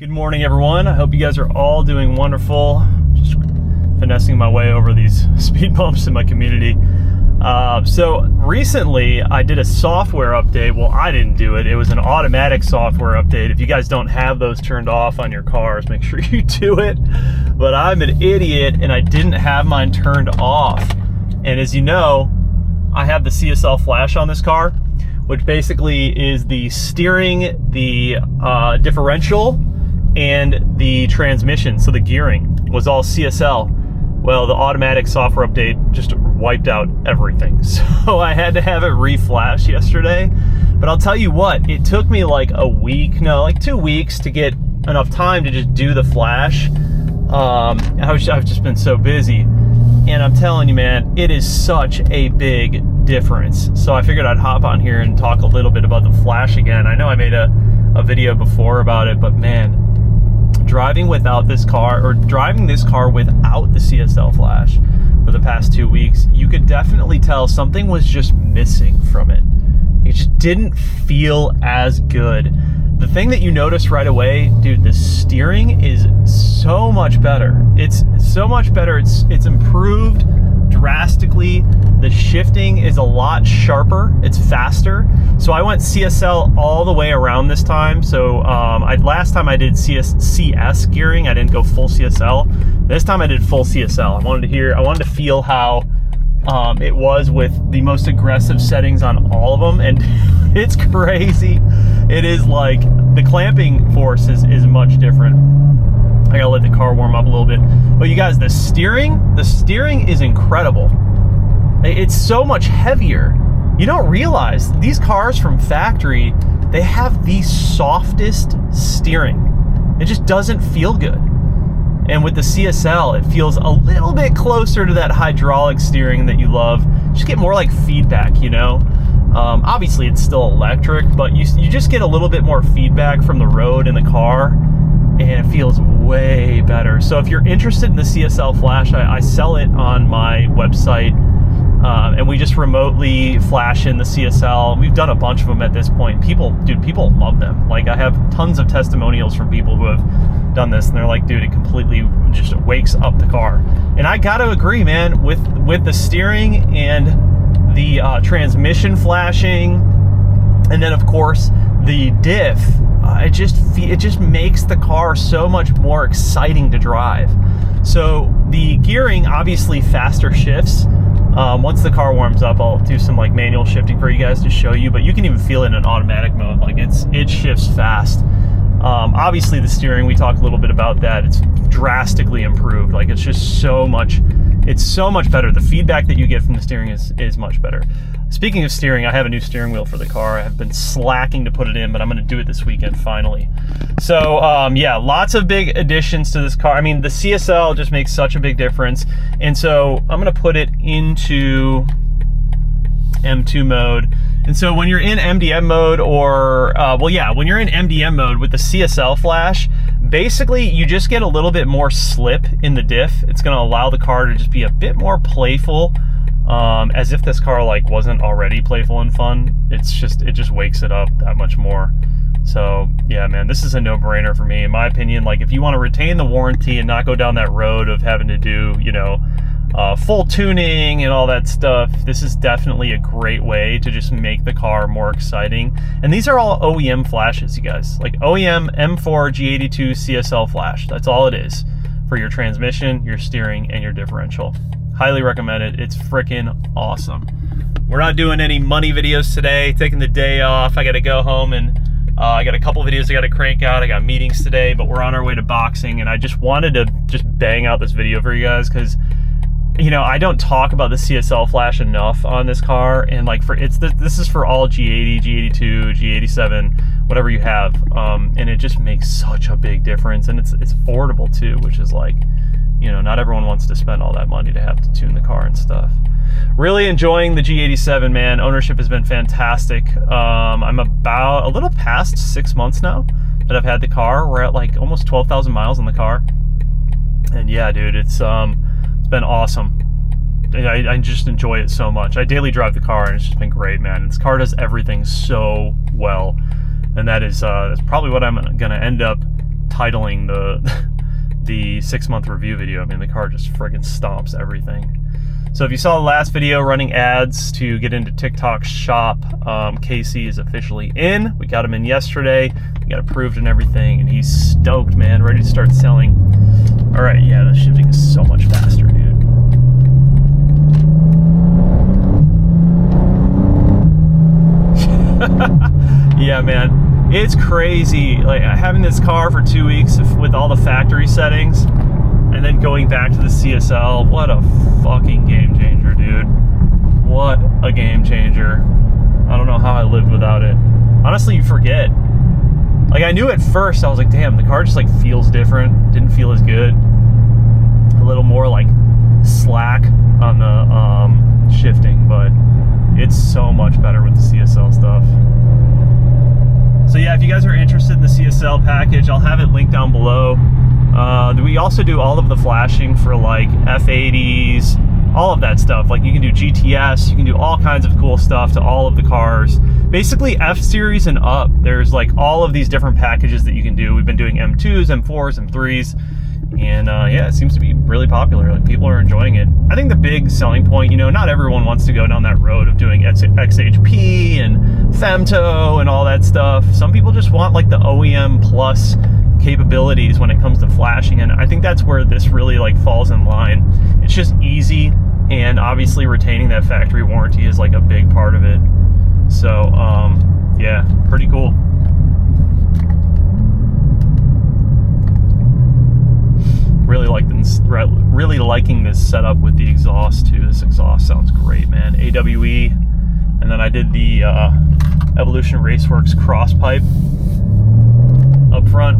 Good morning, everyone. I hope you guys are all doing wonderful. Just finessing my way over these speed bumps in my community. So recently I did a software update. Well, I didn't do it. It was an automatic software update. If you guys don't have those turned off on your cars, make sure you do it. But I'm an idiot and I didn't have mine turned off. And as you know, I have the CSL flash on this car, which basically is the steering, the differential, and the transmission. So the gearing was all CSL. Well, the automatic software update just wiped out everything. So I had to have it reflash yesterday. But I'll tell you what, it took me like a week, no, like 2 weeks to get enough time to just do the flash. I've just been so busy. And I'm telling you, man, it is such a big difference. So I figured I'd hop on here and talk a little bit about the flash again. I know I made a video before about it, but man, driving without this car, or driving this car without the CSL flash for the past 2 weeks, you could definitely tell something was just missing from it. It just didn't feel as good. The thing that you notice right away, dude, the steering is so much better. It's so much better. It's improved drastically. The shifting is a lot sharper. It's faster. So I went CSL all the way around this time. So last time I did CS gearing, I didn't go full CSL. This time I did full CSL. I wanted to feel how it was with the most aggressive settings on all of them, and it's crazy. It is like the clamping force is much different. I gotta let the car warm up a little bit. But you guys, the steering is incredible. It's so much heavier. You don't realize these cars from factory, they have the softest steering. It just doesn't feel good. And with the CSL, it feels a little bit closer to that hydraulic steering that you love. Just get more like feedback, you know? Obviously it's still electric, but you just get a little bit more feedback from the road in the car, and it feels way better. So if you're interested in the CSL flash, I sell it on my website, and we just remotely flash in the CSL. We've done a bunch of them at this point. People love them. Like, I have tons of testimonials from people who have done this, and they're like, dude, it completely just wakes up the car. And I gotta agree, man, with the steering and the transmission flashing, and then of course the diff, it just makes the car so much more exciting to drive. So the gearing, obviously faster shifts. Once the car warms up, I'll do some like manual shifting for you guys to show you, but you can even feel it in an mode. Like it shifts fast. Obviously the steering, we talked a little bit about that. It's drastically improved. Like, it's just so much better. The feedback that you get from the steering is much better. Speaking of steering, I have a new steering wheel for the car. I have been slacking to put it in, but I'm gonna do it this weekend finally. So yeah, lots of big additions to this car. I mean, the CSL just makes such a big difference. And so I'm gonna put it into M2 mode. And so when you're in MDM mode, or when you're in MDM mode with the CSL flash, basically you just get a little bit more slip in the diff. It's gonna allow the car to just be a bit more playful, as if this car like wasn't already playful and fun. It just wakes it up that much more. So yeah, man, this is a no-brainer for me, in my opinion. Like, if you want to retain the warranty and not go down that road of having to do, you know, full tuning and all that stuff, this is definitely a great way to just make the car more exciting. And these are all OEM flashes, you guys. Like OEM M4 G82 CSL flash. That's all it is for your transmission, your steering, and your differential. Highly recommend it. It's freaking awesome. We're not doing any money videos today. Taking the day off. I got to go home and I got a couple videos I got to crank out. I got meetings today, but we're on our way to boxing, and I just wanted to just bang out this video for you guys because, you know, I don't talk about the CSL flash enough on this car, and like this is for all G80, G82, G87, whatever you have, and it just makes such a big difference, and it's affordable too, which is like, you know, not everyone wants to spend all that money to have to tune the car and stuff. Really enjoying the G87, man. Ownership has been fantastic. I'm about a little past 6 months now that I've had the car. We're at like almost 12,000 miles on the car, and yeah, dude, it's been awesome. I just enjoy it so much. I daily drive the car, and it's just been great, man. This car does everything so well, and that's probably what I'm gonna end up titling the 6-month review video. I mean, the car just friggin' stomps everything. So if you saw the last video running ads to get into TikTok's shop, Casey is officially in. We got him in yesterday. We got approved and everything, and he's stoked, man, ready to start selling. All right, yeah, the shifting is so much faster, dude. Yeah, man, it's crazy. Like, having this car for 2 weeks with all the factory settings, and then going back to the CSL, what a fucking game changer, dude. What a game changer. I don't know how I lived without it. Honestly, you forget. Like, I knew at first, I was like, damn, the car just like feels different. Didn't feel as good. A little more like slack on the shifting, but it's so much better with the CSL stuff. So yeah, if you guys are interested in the CSL package, I'll have it linked down below. We also do all of the flashing for like F80s, all of that stuff. Like, you can do GTS, you can do all kinds of cool stuff to all of the cars. Basically F-Series and up, there's like all of these different packages that you can do. We've been doing M2s, M4s, M3s, and yeah, it seems to be really popular. Like, people are enjoying it. I think the big selling point, you know, not everyone wants to go down that road of doing XHP and Femto and all that stuff. Some people just want like the OEM plus capabilities when it comes to flashing, and I think that's where this really like falls in line. It's just easy, and obviously retaining that factory warranty is like a big part of it. So yeah, pretty cool. Really liking this setup with the exhaust too. This exhaust sounds great, man. AWE, and then I did the Evolution Raceworks cross pipe up front.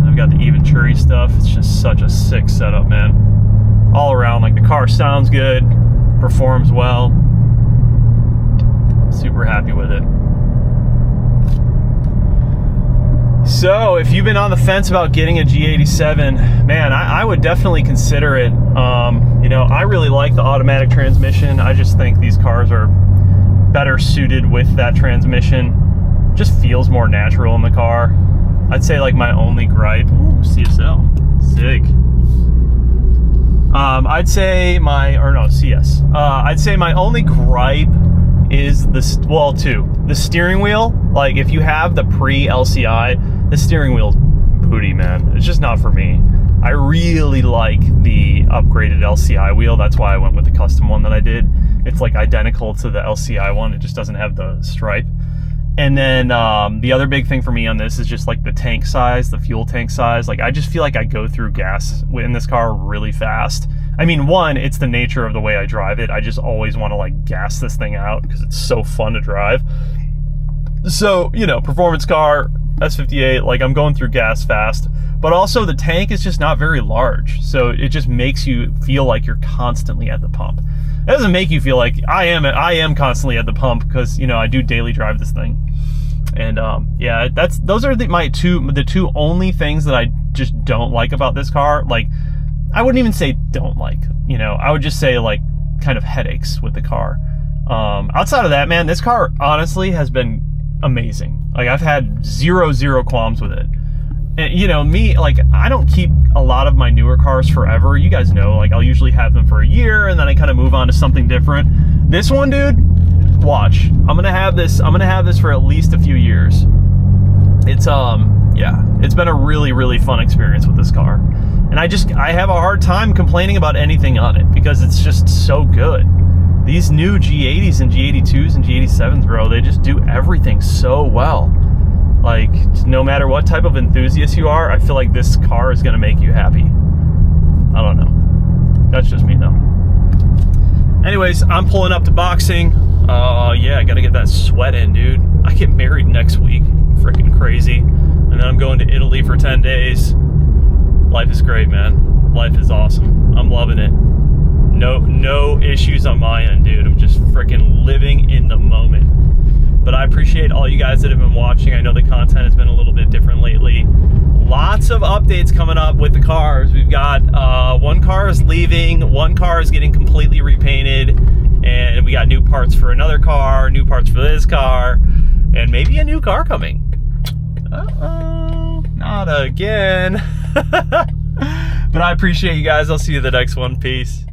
I've got the Eventuri stuff. It's just such a sick setup, man. All around, like, the car sounds good, performs well. Super happy with it. So if you've been on the fence about getting a G87, man, I would definitely consider it. You know, I really like the automatic transmission. I just think these cars are better suited with that transmission. Just feels more natural in the car. I'd say like my only gripe, ooh, CSL, sick. I'd say my only gripe is the steering wheel. Like, if you have the pre-LCI, the steering wheel's booty, man. It's just not for me. I really like the upgraded LCI wheel. That's why I went with the custom one that I did. It's like identical to the LCI one. It just doesn't have the stripe. And then the other big thing for me on this is just like the tank size, the fuel tank size. Like, I just feel like I go through gas in this car really fast. I mean, one, it's the nature of the way I drive it. I just always want to like gas this thing out because it's so fun to drive. So, you know, performance car, S58, like, I'm going through gas fast, but also the tank is just not very large. So it just makes you feel like you're constantly at the pump. It doesn't make you feel like I am constantly at the pump, because, you know, I do daily drive this thing. And yeah, those are the two only things that I just don't like about this car. Like, I wouldn't even say don't like, you know, I would just say like kind of headaches with the car. Outside of that, man, this car honestly has been amazing. Like, I've had zero qualms with it. And, you know, me, like, I don't keep a lot of my newer cars forever. You guys know, like, I'll usually have them for a year and then I kind of move on to something different. This one, dude, watch. I'm gonna have this for at least a few years. It's yeah, it's been a really fun experience with this car. And I have a hard time complaining about anything on it because it's just so good. These new G80s and G82s and G87s, bro, they just do everything so well. Like, no matter what type of enthusiast you are, I feel like this car is gonna make you happy. I don't know. That's just me though. Anyways, I'm pulling up to boxing. Yeah, I gotta get that sweat in, dude. I get married next week. Freaking crazy. And then I'm going to Italy for 10 days. Life is great, man. Life is awesome. I'm loving it. No issues on my end, dude. I'm just freaking living in the moment. But I appreciate all you guys that have been watching. I know the content has been a little bit different lately. Lots of updates coming up with the cars. We've got one car is leaving, one car is getting completely repainted, and we got new parts for another car, new parts for this car, and maybe a new car coming. Uh-oh, not again. But I appreciate you guys. I'll see you in the next one. Peace.